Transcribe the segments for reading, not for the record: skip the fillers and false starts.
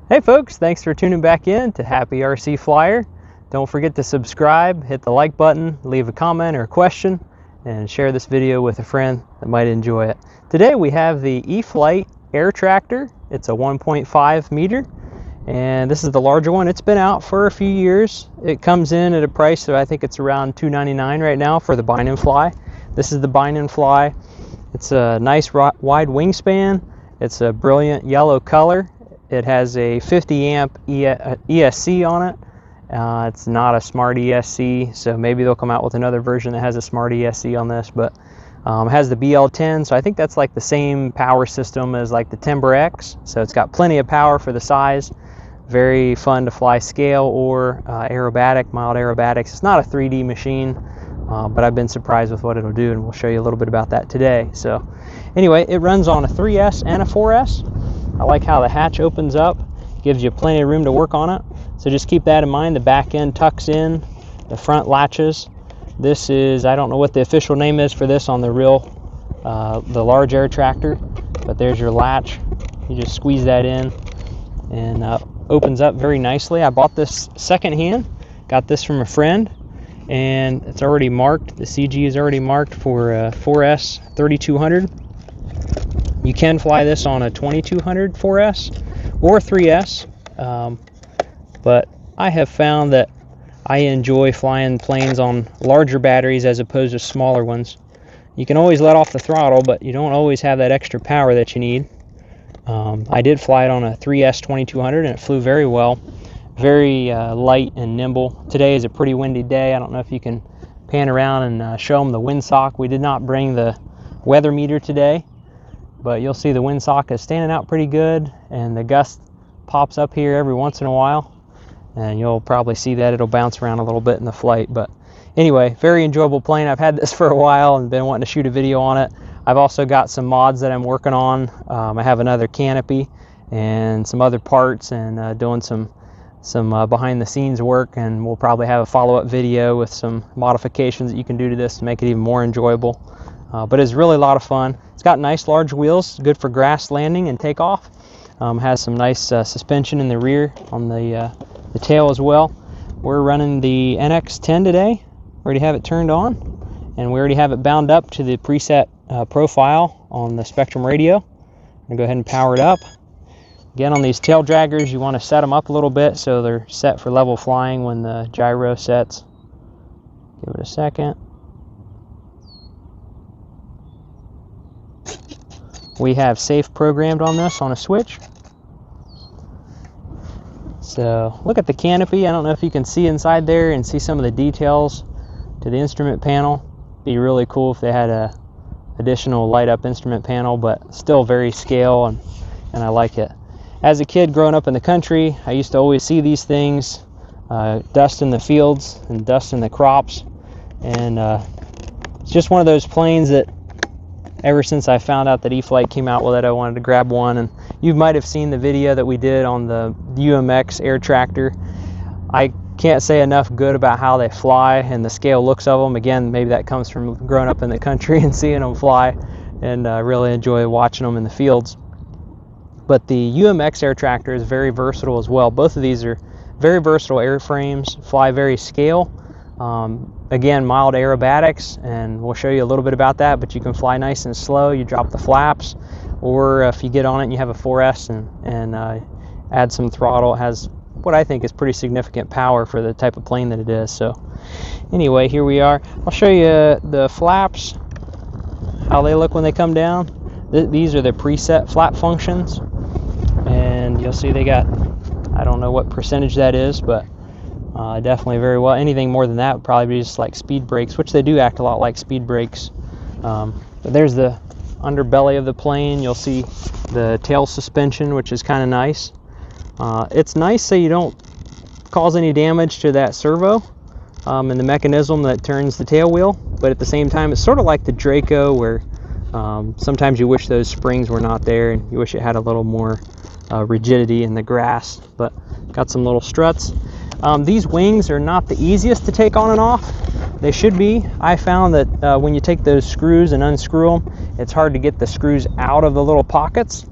Hey folks, thanks for tuning back in to Happy RC Flyer. Don't forget to subscribe, hit the like button, leave a comment or a question, and share this video with a friend that might enjoy it. Today we have the E-flite air tractor. It's a 1.5 meter, and this is the larger one. It's been out for a few years. It comes in at a price that I think it's around $299 right now for the bind and fly. This is the bind and fly. It's a nice wide wingspan. It's a brilliant yellow color. It has a 50 amp ESC on it. It's not a smart ESC, so maybe they'll come out with another version that has a smart ESC on this, but it has the BL10, so I think that's like the same power system as like the Timber X, so it's got plenty of power for the size. Very fun to fly scale or aerobatic, mild aerobatics. It's not a 3D machine, but I've been surprised with what it'll do, and we'll show you a little bit about that today. So anyway, it runs on a 3S and a 4S. I like how the hatch opens up, gives you plenty of room to work on it. So just keep that in mind. The back end tucks in, the front latches. This is, I don't know what the official name is for this on the the large air tractor, but there's your latch. You just squeeze that in and opens up very nicely. I bought this secondhand, got this from a friend, and it's already marked. The CG is already marked for 4S 3200. You can fly this on a 2200 4S or 3S, but I have found that I enjoy flying planes on larger batteries as opposed to smaller ones. You can always let off the throttle, but you don't always have that extra power that you need. I did fly it on a 3S 2200 and it flew very well, very light and nimble. Today is a pretty windy day. I don't know if you can pan around and show them the windsock. We did not bring the weather meter today, but you'll see the windsock is standing out pretty good, and the gust pops up here every once in a while, and you'll probably see that it'll bounce around a little bit in the flight. But anyway, very enjoyable plane. I've had this for a while and been wanting to shoot a video on it. I've also got some mods that I'm working on. I have another canopy and some other parts, and doing some behind the scenes work, and we'll probably have a follow-up video with some modifications that you can do to this to make it even more enjoyable. But it's really a lot of fun. It's got nice large wheels, good for grass landing and takeoff. Has some nice suspension in the rear on the tail as well. We're running the NX10 today. Already have it turned on, and we already have it bound up to the preset profile on the Spectrum radio. I'm gonna go ahead and power it up. Again, on these tail draggers, you want to set them up a little bit so they're set for level flying when the gyro sets. Give it a second. We have safe programmed on this on a switch. So look at the canopy. I don't know if you can see inside there and see some of the details to the instrument panel. Be really cool if they had a additional light up instrument panel, but still very scale, and I like it. As a kid growing up in the country, I used to always see these things, dust in the fields and dust in the crops, and it's just one of those planes that ever since I found out that E-flite came out with it, I wanted to grab one. And you might have seen the video that we did on the UMX air tractor. I can't say enough good about how they fly and the scale looks of them. Again, maybe that comes from growing up in the country and seeing them fly, and really enjoy watching them in the fields. But the UMX air tractor is very versatile as well. Both of these are very versatile airframes, fly very scale. Again, mild aerobatics, and we'll show you a little bit about that, but you can fly nice and slow. You drop the flaps, or if you get on it and you have a 4S and add some throttle, it has what I think is pretty significant power for the type of plane that it is. So anyway, here we are. I'll show you the flaps, how they look when they come down. These are the preset flap functions, and you'll see they got, I don't know what percentage that is, but definitely very well. Anything more than that would probably be just like speed brakes, which they do act a lot like speed brakes. But there's the underbelly of the plane. You'll see the tail suspension, which is kind of nice. It's nice so you don't cause any damage to that servo and the mechanism that turns the tail wheel, but at the same time it's sort of like the Draco, where sometimes you wish those springs were not there and you wish it had a little more rigidity in the grass. But got some little struts. These wings are not the easiest to take on and off. They should be. I found that when you take those screws and unscrew them, it's hard to get the screws out of the little pockets.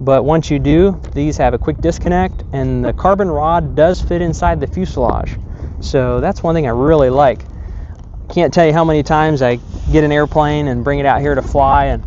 But once you do, these have a quick disconnect, and the carbon rod does fit inside the fuselage. So that's one thing I really like. Can't tell you how many times I get an airplane and bring it out here to fly and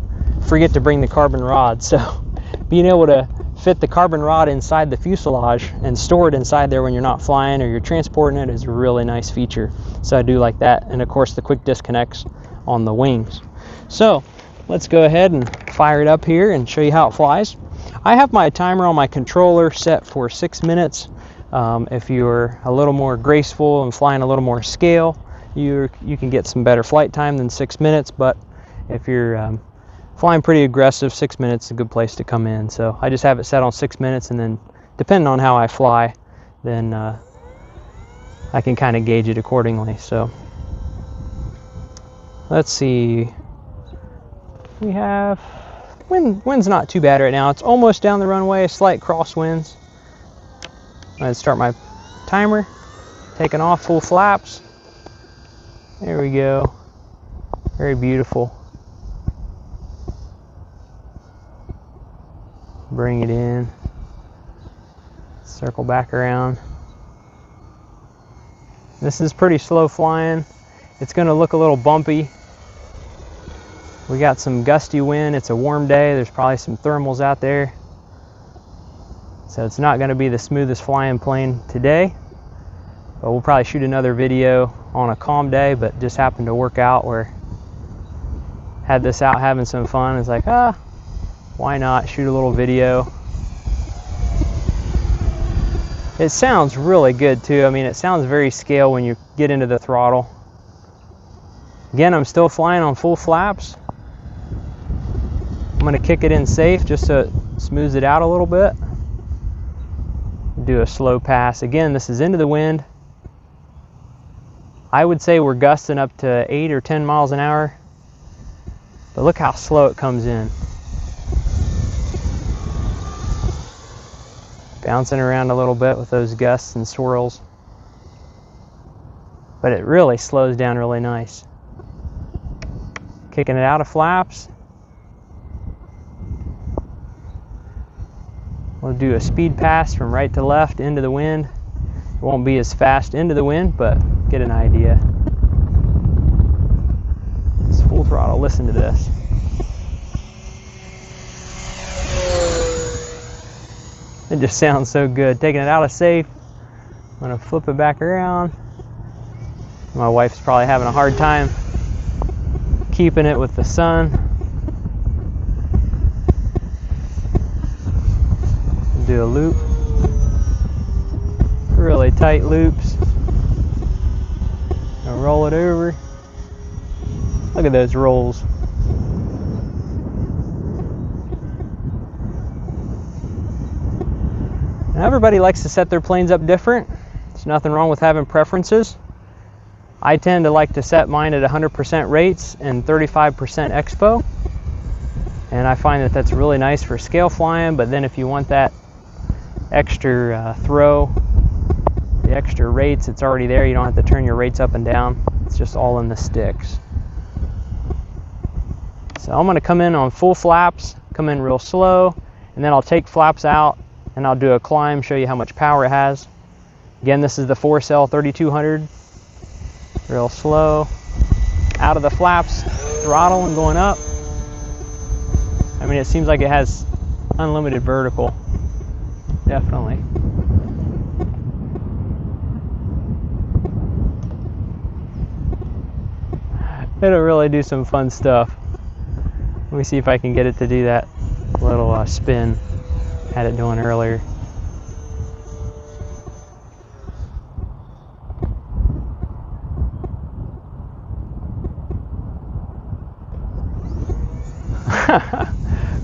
forget to bring the carbon rod. So being able to fit the carbon rod inside the fuselage and store it inside there when you're not flying or you're transporting it is a really nice feature. So I do like that. And of course the quick disconnects on the wings. So let's go ahead and fire it up here and show you how it flies. I have my timer on my controller set for 6 minutes. If you're a little more graceful and flying a little more scale, you can get some better flight time than 6 minutes. But if you're flying pretty aggressive, 6 minutes is a good place to come in. So I just have it set on 6 minutes, and then depending on how I fly, then I can kind of gauge it accordingly. So let's see. We have wind's not too bad right now. It's almost down the runway, slight crosswinds. Let's start my timer. Taking off, full flaps. There we go. Very beautiful. Bring it in. Circle back around. This is pretty slow flying. It's going to look a little bumpy. We got some gusty wind. It's a warm day. There's probably some thermals out there. So it's not going to be the smoothest flying plane today. But we'll probably shoot another video on a calm day, but just happened to work out where had this out having some fun. It's like, why not shoot a little video? It sounds really good too. I mean, it sounds very scale when you get into the throttle. Again, I'm still flying on full flaps. I'm going to kick it in safe just so it smooths it out a little bit. Do a slow pass. Again, this is into the wind. I would say we're gusting up to 8 or 10 miles an hour. But look how slow it comes in. Bouncing around a little bit with those gusts and swirls. But it really slows down really nice. Kicking it out of flaps. We'll do a speed pass from right to left into the wind. It won't be as fast into the wind, but get an idea. It's full throttle. Listen to this. It just sounds so good. Taking it out of safe. I'm going to flip it back around. My wife's probably having a hard time keeping it with the sun. Do a loop. Really tight loops. And roll it over. Look at those rolls. Now everybody likes to set their planes up different. There's nothing wrong with having preferences. I tend to like to set mine at 100% rates and 35% expo. And I find that that's really nice for scale flying, but then if you want that extra throw, the extra rates, it's already there. You don't have to turn your rates up and down. It's just all in the sticks. So I'm going to come in on full flaps, come in real slow, and then I'll take flaps out and I'll do a climb, show you how much power it has. Again, this is the 4-cell 3200. Real slow. Out of the flaps, throttle and going up. I mean, it seems like it has unlimited vertical. Definitely. It'll really do some fun stuff. Let me see if I can get it to do that little spin I had it doing earlier.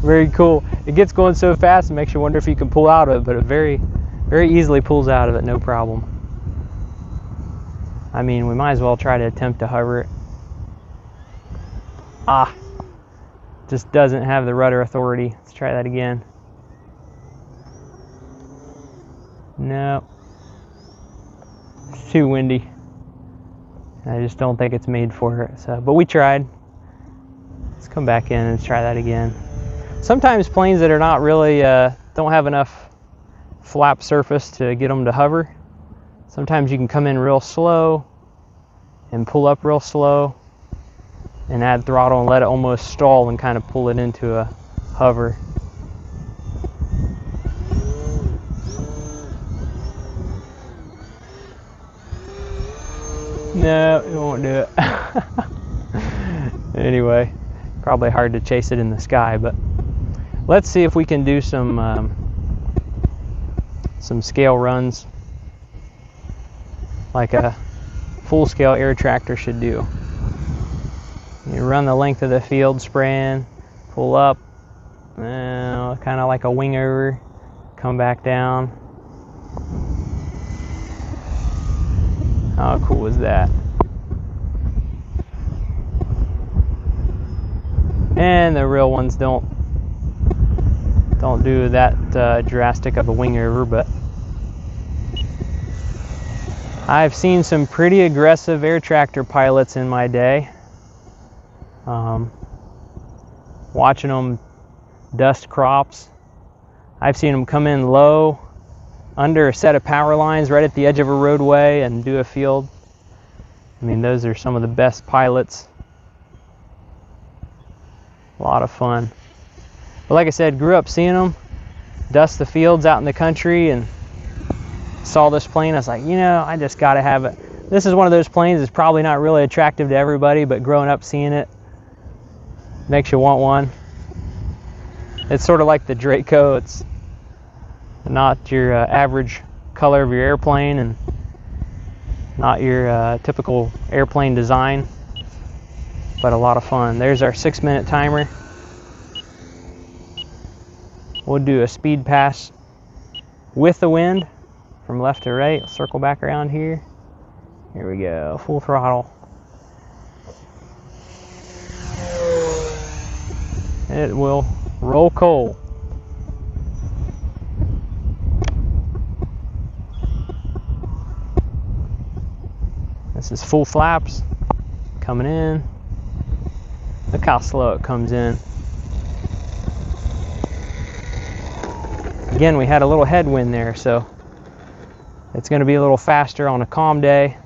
Very cool. It gets going so fast it makes you wonder if you can pull out of it, but it very easily pulls out of it, no problem. I mean, we might as well try to attempt to hover it. Just doesn't have the rudder authority. Let's try that again. No. It's too windy. I just don't think it's made for it. So, but we tried. Let's come back in and try that again. Sometimes planes that are not really, don't have enough flap surface to get them to hover. Sometimes you can come in real slow and pull up real slow and add throttle and let it almost stall and kind of pull it into a hover. No, it won't do it. Anyway, probably hard to chase it in the sky, but let's see if we can do some scale runs like a full-scale air tractor should do. You run the length of the field spraying, pull up, kind of like a wing over, come back down. How cool is that? And the real ones don't do that drastic of a wing over, but I've seen some pretty aggressive air tractor pilots in my day. Watching them dust crops. I've seen them come in low under a set of power lines right at the edge of a roadway and do a field. I mean, those are some of the best pilots. A lot of fun. But like I said, grew up seeing them dust the fields out in the country, and saw this plane. I was like, you know, I just got to have it. This is one of those planes that's probably not really attractive to everybody, but growing up seeing it makes you want one. It's sort of like the Draco. It's not your average color of your airplane and not your typical airplane design, but a lot of fun. There's our 6-minute timer. We'll do a speed pass with the wind from left to right. I'll circle back around here. Here we go, full throttle. It will roll coal. This is full flaps coming in. Look how slow it comes in. Again, we had a little headwind there, so it's going to be a little faster on a calm day.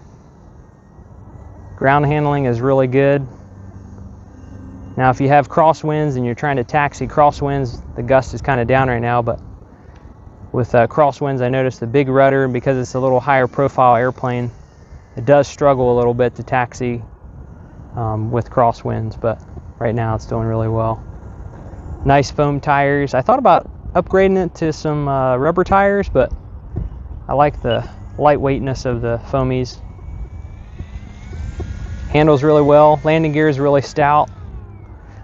Ground handling is really good. Now, if you have crosswinds and you're trying to taxi crosswinds, the gust is kind of down right now, but with crosswinds, I noticed the big rudder, because it's a little higher profile airplane, it does struggle a little bit to taxi with crosswinds, but right now it's doing really well. Nice foam tires. I thought about upgrading it to some rubber tires, but I like the lightweightness of the foamies. Handles really well. Landing gear is really stout.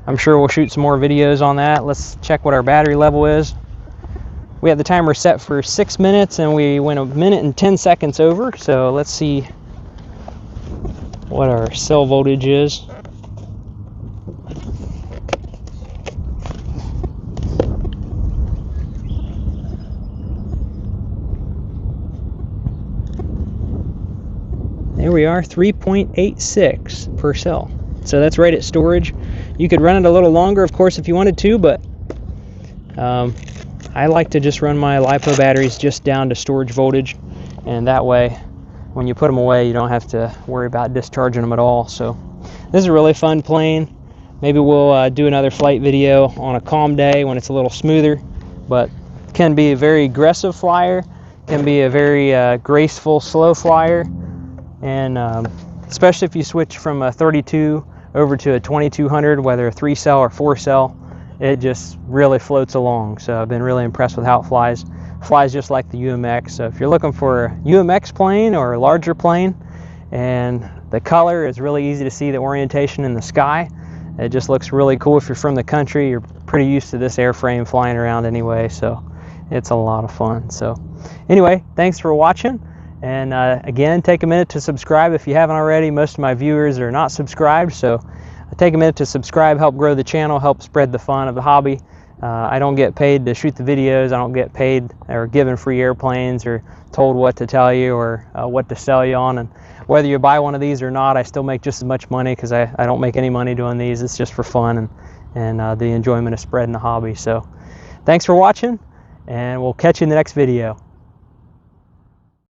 I'm sure we'll shoot some more videos on that. Let's check what our battery level is. We have the timer set for 6 minutes and we went 1 minute and 10 seconds over. So let's see what our cell voltage is. There we are, 3.86 per cell. So that's right at storage. You could run it a little longer, of course, if you wanted to, but I like to just run my LiPo batteries just down to storage voltage, and that way, when you put them away, you don't have to worry about discharging them at all. So this is a really fun plane. Maybe we'll do another flight video on a calm day when it's a little smoother, but it can be a very aggressive flyer, can be a very graceful, slow flyer. And especially if you switch from a 32 over to a 2200, whether a 3-cell or 4-cell, it just really floats along. So I've been really impressed with how it flies. Flies just like the UMX. So if you're looking for a UMX plane or a larger plane, and the color is really easy to see, the orientation in the sky, it just looks really cool. If you're from the country, you're pretty used to this airframe flying around anyway, so it's a lot of fun. So anyway, thanks for watching. And again, take a minute to subscribe if you haven't already. Most of my viewers are not subscribed, so take a minute to subscribe, help grow the channel, help spread the fun of the hobby. I don't get paid to shoot the videos. I don't get paid or given free airplanes or told what to tell you or what to sell you on. And whether you buy one of these or not, I still make just as much money because I don't make any money doing these. It's just for fun, and and the enjoyment of spreading the hobby. So thanks for watching, and we'll catch you in the next video.